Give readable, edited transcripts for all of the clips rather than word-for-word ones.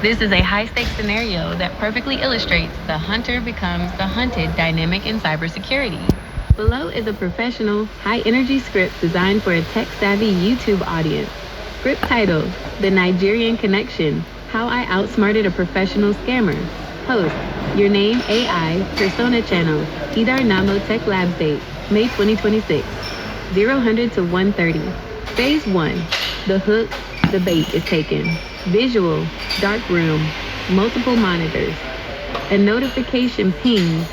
This is a high-stakes scenario that perfectly illustrates the hunter becomes the hunted dynamic in cybersecurity. Below is a professional, high-energy script designed for a tech-savvy YouTube audience. Script title, The Nigerian Connection, How I Outsmarted a Professional Scammer. Host, Your Name AI, Persona Channel, Idar Namo Tech Labs Date, May 2026. 0 to 130. Phase 1. The hook, the bait is taken. Visual, dark room, multiple monitors. A notification pings,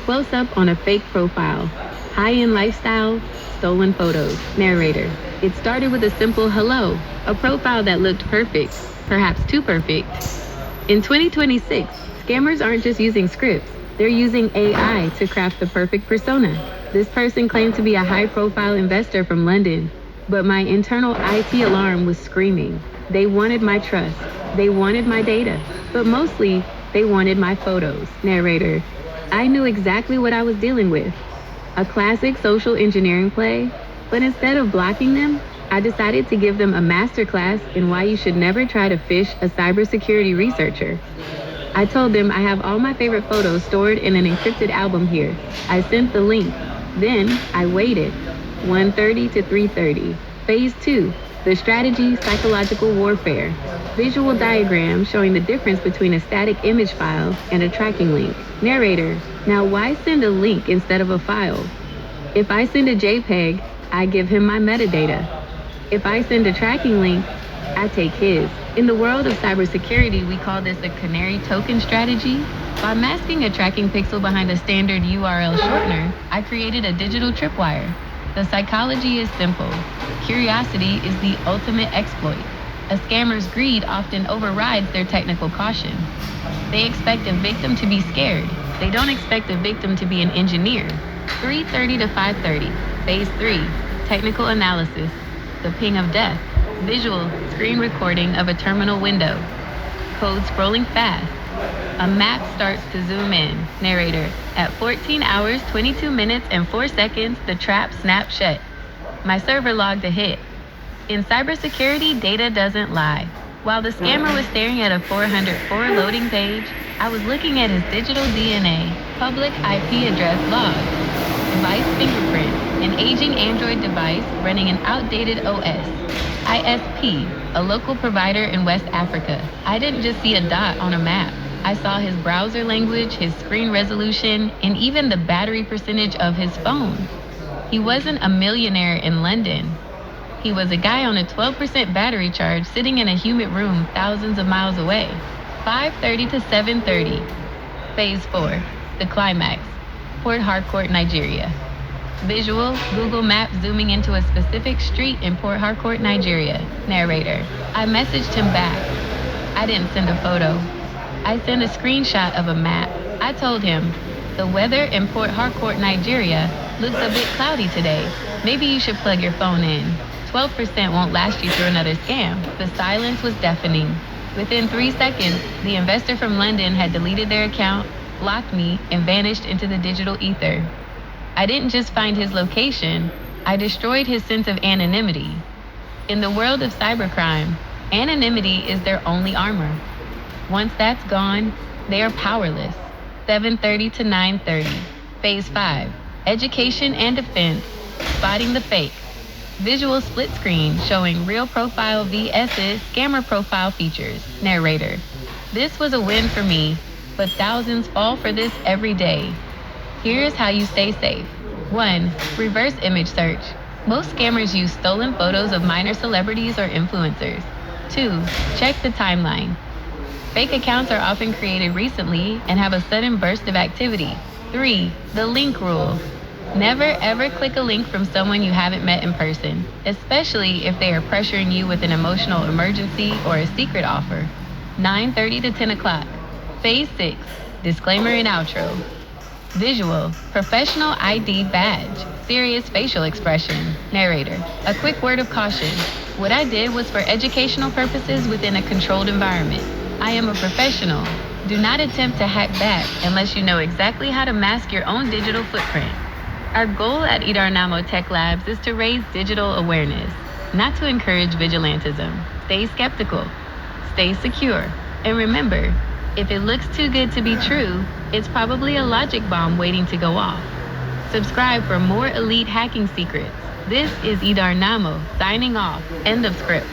close up on a fake profile. High-end lifestyle, stolen photos. Narrator. It started with a simple hello, a profile that looked perfect, perhaps too perfect. In 2026, scammers aren't just using scripts, they're using AI to craft the perfect persona. This person claimed to be a high-profile investor from London, but my internal IT alarm was screaming. They wanted my trust. They wanted my data. But mostly, they wanted my photos. Narrator. I knew exactly what I was dealing with. A classic social engineering play, but instead of blocking them, I decided to give them a masterclass in why you should never try to phish a cybersecurity researcher. I told them I have all my favorite photos stored in an encrypted album here. I sent the link. Then I waited. 1:30 to 3:30. Phase 2. The strategy psychological warfare. Visual diagram showing the difference between a static image file and a tracking link. Narrator. Now why send a link instead of a file? If I send a JPEG, I give him my metadata. If I send a tracking link, I take his. In the world of cybersecurity, we call this a canary token strategy. By masking a tracking pixel behind a standard URL shortener, I created a digital tripwire. The psychology is simple. Curiosity is the ultimate exploit. A scammer's greed often overrides their technical caution. They expect a victim to be scared. They don't expect a victim to be an engineer. 3:30 to 5:30. Phase 3. Technical analysis. The ping of death. Visual, screen recording of a terminal window. Code scrolling fast. A map starts to zoom in. Narrator. At 14 hours, 22 minutes, and 4 seconds, the trap snapped shut. My server logged a hit. In cybersecurity, data doesn't lie. While the scammer was staring at a 404 loading page, I was looking at his digital DNA, public IP address log, device fingerprint, an aging Android device running an outdated OS. ISP, a local provider in West Africa. I didn't just see a dot on a map. I saw his browser language, his screen resolution, and even the battery percentage of his phone. He wasn't a millionaire in London. He was a guy on a 12% battery charge sitting in a humid room thousands of miles away. 5:30 to 7:30. Phase 4. The climax. Port Harcourt, Nigeria. Visual, Google Maps zooming into a specific street in Port Harcourt, Nigeria. Narrator. I messaged him back. I didn't send a photo. I sent a screenshot of a map. I told him, the weather in Port Harcourt, Nigeria looks a bit cloudy today. Maybe you should plug your phone in. 12% won't last you through another scam. The silence was deafening. Within 3 seconds, the investor from London had deleted their account, blocked me, and vanished into the digital ether. I didn't just find his location, I destroyed his sense of anonymity. In the world of cybercrime, anonymity is their only armor. Once that's gone, they are powerless. 7:30 to 9:30. Phase 5. Education and defense. Spotting the fake. Visual split screen showing real profile vs scammer profile features. Narrator. This was a win for me, but thousands fall for this every day. Here's how you stay safe. 1. Reverse image search. Most scammers use stolen photos of minor celebrities or influencers. 2. Check the timeline. Fake accounts are often created recently and have a sudden burst of activity. 3. The link rule. Never ever click a link from someone you haven't met in person, especially if they are pressuring you with an emotional emergency or a secret offer. 9:30 to 10 o'clock. Phase 6. Disclaimer and outro. Visual, professional ID badge, serious facial expression. Narrator. A quick word of caution. What I did was for educational purposes within a controlled environment. I am a professional. Do not attempt to hack back unless you know exactly how to mask your own digital footprint. Our goal at Idar Namo Tech Labs is to raise digital awareness, not to encourage vigilantism. Stay skeptical, stay secure, And remember, if it looks too good to be true, it's probably a logic bomb waiting to go off. Subscribe for more elite hacking secrets. This is Idar Namo, signing off. End of script.